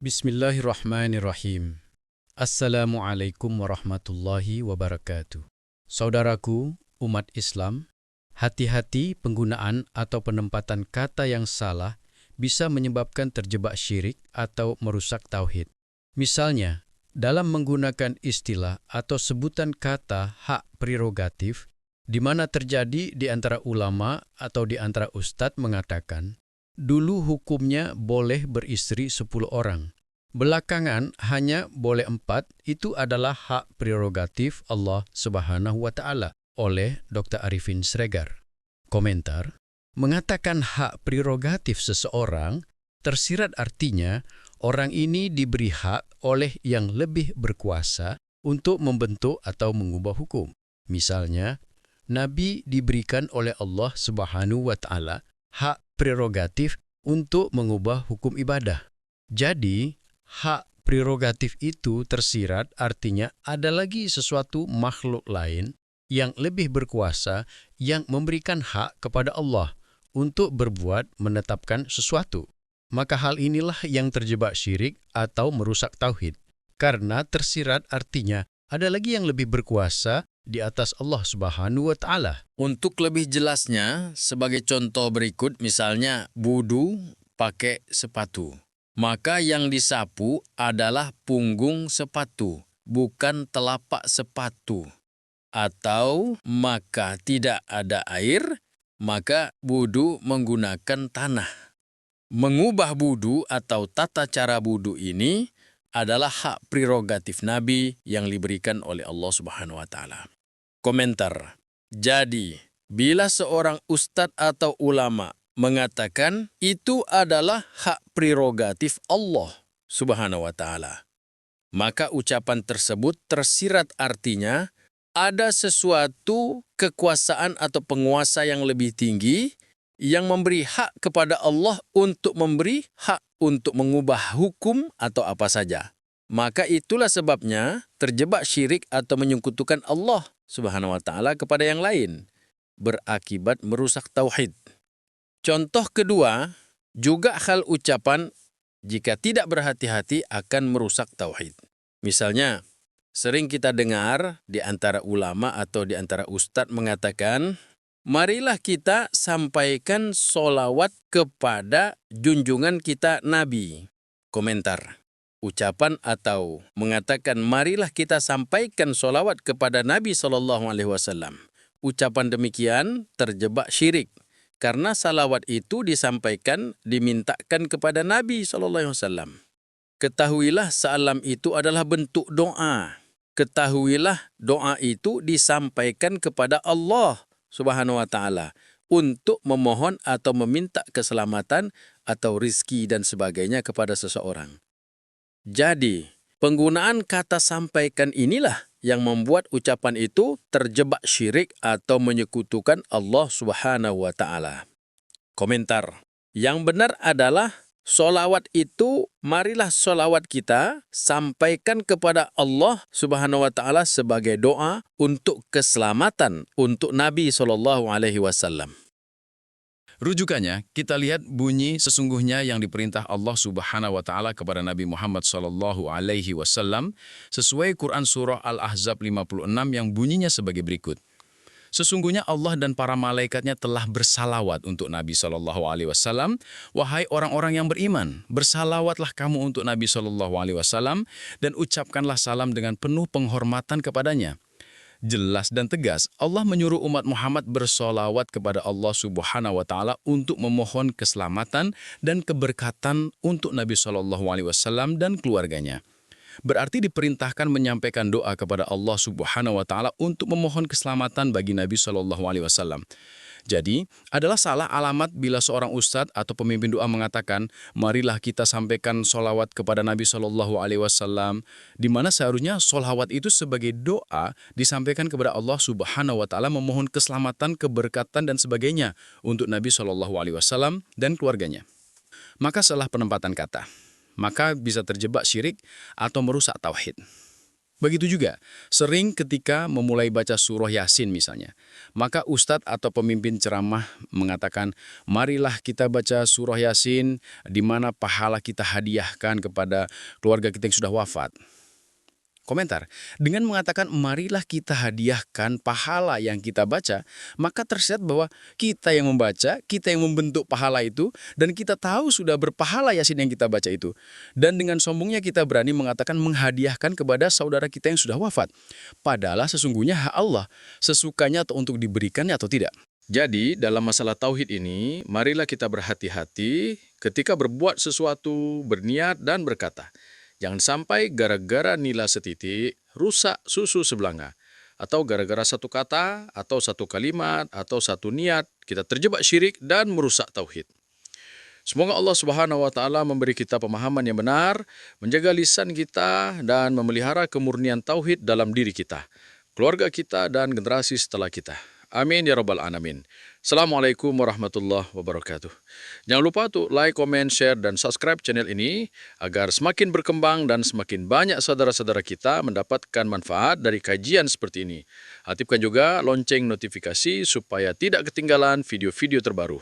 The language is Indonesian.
Bismillahirrahmanirrahim. Assalamualaikum warahmatullahi wabarakatuh. Saudaraku, umat Islam, hati-hati penggunaan atau penempatan kata yang salah bisa menyebabkan terjebak syirik atau merusak tauhid. Misalnya, dalam menggunakan istilah atau sebutan kata hak prerogatif, di mana terjadi di antara ulama atau di antara ustadz mengatakan, dulu hukumnya boleh beristri 10 orang. Belakangan hanya boleh 4, itu adalah hak prerogatif Allah Subhanahu wa Ta'ala oleh Dr. Arifin Sregar. Komentar, mengatakan hak prerogatif seseorang tersirat artinya orang ini diberi hak oleh yang lebih berkuasa untuk membentuk atau mengubah hukum. Misalnya, Nabi diberikan oleh Allah Subhanahu wa Ta'ala hak prerogatif untuk mengubah hukum ibadah. Jadi, hak prerogatif itu tersirat artinya ada lagi sesuatu makhluk lain yang lebih berkuasa yang memberikan hak kepada Allah untuk berbuat menetapkan sesuatu. Maka hal inilah yang terjebak syirik atau merusak tauhid. Karena tersirat artinya ada lagi yang lebih berkuasa di atas Allah Subhanahu wa Ta'ala. Untuk lebih jelasnya, sebagai contoh berikut misalnya wudu pakai sepatu. Maka yang disapu adalah punggung sepatu, bukan telapak sepatu. Atau maka tidak ada air, maka wudu menggunakan tanah. Mengubah wudu atau tata cara wudu ini adalah hak prerogatif Nabi yang diberikan oleh Allah Subhanahu wa Ta'ala. Komentar. Jadi, bila seorang ustadz atau ulama mengatakan itu adalah hak prerogatif Allah Subhanahu wa Ta'ala, maka ucapan tersebut tersirat artinya ada sesuatu kekuasaan atau penguasa yang lebih tinggi yang memberi hak kepada Allah untuk memberi hak untuk mengubah hukum atau apa saja. Maka itulah sebabnya terjebak syirik atau menyekutukan Allah Subhanahu wa Ta'ala kepada yang lain, berakibat merusak tauhid. Contoh kedua, juga hal ucapan jika tidak berhati-hati akan merusak tauhid. Misalnya, sering kita dengar di antara ulama atau di antara ustadz mengatakan, marilah kita sampaikan sholawat kepada junjungan kita Nabi. Komentar. Ucapan atau mengatakan marilah kita sampaikan sholawat kepada Nabi SAW. Ucapan demikian terjebak syirik karena salawat itu disampaikan, dimintakan kepada Nabi SAW. Ketahuilah salam itu adalah bentuk doa. Ketahuilah doa itu disampaikan kepada Allah Subhanahu wa Ta'ala untuk memohon atau meminta keselamatan atau rizki dan sebagainya kepada seseorang. Jadi, penggunaan kata sampaikan inilah yang membuat ucapan itu terjebak syirik atau menyekutukan Allah Subhanahu wa Ta'ala. Komentar. Yang benar adalah sholawat itu, marilah sholawat kita sampaikan kepada Allah Subhanahu wa Ta'ala sebagai doa untuk keselamatan untuk Nabi SAW. Rujukannya, kita lihat bunyi sesungguhnya yang diperintah Allah Subhanahu wa Ta'ala kepada Nabi Muhammad SAW sesuai Quran Surah Al-Ahzab 56 yang bunyinya sebagai berikut. Sesungguhnya Allah dan para malaikatnya telah bersalawat untuk Nabi SAW. Wahai orang-orang yang beriman, bersalawatlah kamu untuk Nabi SAW dan ucapkanlah salam dengan penuh penghormatan kepadanya. Jelas dan tegas, Allah menyuruh umat Muhammad bersolawat kepada Allah Subhanahu wa Ta'ala untuk memohon keselamatan dan keberkatan untuk Nabi SAW dan keluarganya. Berarti diperintahkan menyampaikan doa kepada Allah Subhanahu wa Ta'ala untuk memohon keselamatan bagi Nabi SAW. Jadi, adalah salah alamat bila seorang ustadz atau pemimpin doa mengatakan, marilah kita sampaikan sholawat kepada Nabi SAW, di mana seharusnya sholawat itu sebagai doa disampaikan kepada Allah Subhanahu wa Ta'ala memohon keselamatan, keberkatan, dan sebagainya untuk Nabi SAW dan keluarganya. Maka salah penempatan kata, maka bisa terjebak syirik atau merusak tauhid. Begitu juga, sering ketika memulai baca surah Yasin misalnya, maka ustadz atau pemimpin ceramah mengatakan, marilah kita baca surah Yasin di mana pahala kita hadiahkan kepada keluarga kita yang sudah wafat. Komentar, dengan mengatakan marilah kita hadiahkan pahala yang kita baca, maka tersirat bahwa kita yang membaca, kita yang membentuk pahala itu, dan kita tahu sudah berpahala Yasin yang kita baca itu. Dan dengan sombongnya kita berani mengatakan menghadiahkan kepada saudara kita yang sudah wafat. Padahal sesungguhnya hak Allah, sesukanya atau untuk diberikannya atau tidak. Jadi, dalam masalah tauhid ini, marilah kita berhati-hati ketika berbuat sesuatu, berniat, dan berkata. Jangan sampai gara-gara nila setitik, rusak susu sebelanga. Atau gara-gara satu kata, atau satu kalimat, atau satu niat, kita terjebak syirik dan merusak tauhid. Semoga Allah Subhanahu wa Ta'ala memberi kita pemahaman yang benar, menjaga lisan kita, dan memelihara kemurnian tauhid dalam diri kita, keluarga kita, dan generasi setelah kita. Amin ya rabbal alamin. Assalamualaikum warahmatullahi wabarakatuh. Jangan lupa untuk like, comment, share, dan subscribe channel ini agar semakin berkembang dan semakin banyak saudara-saudara kita mendapatkan manfaat dari kajian seperti ini. Aktifkan juga lonceng notifikasi supaya tidak ketinggalan video-video terbaru.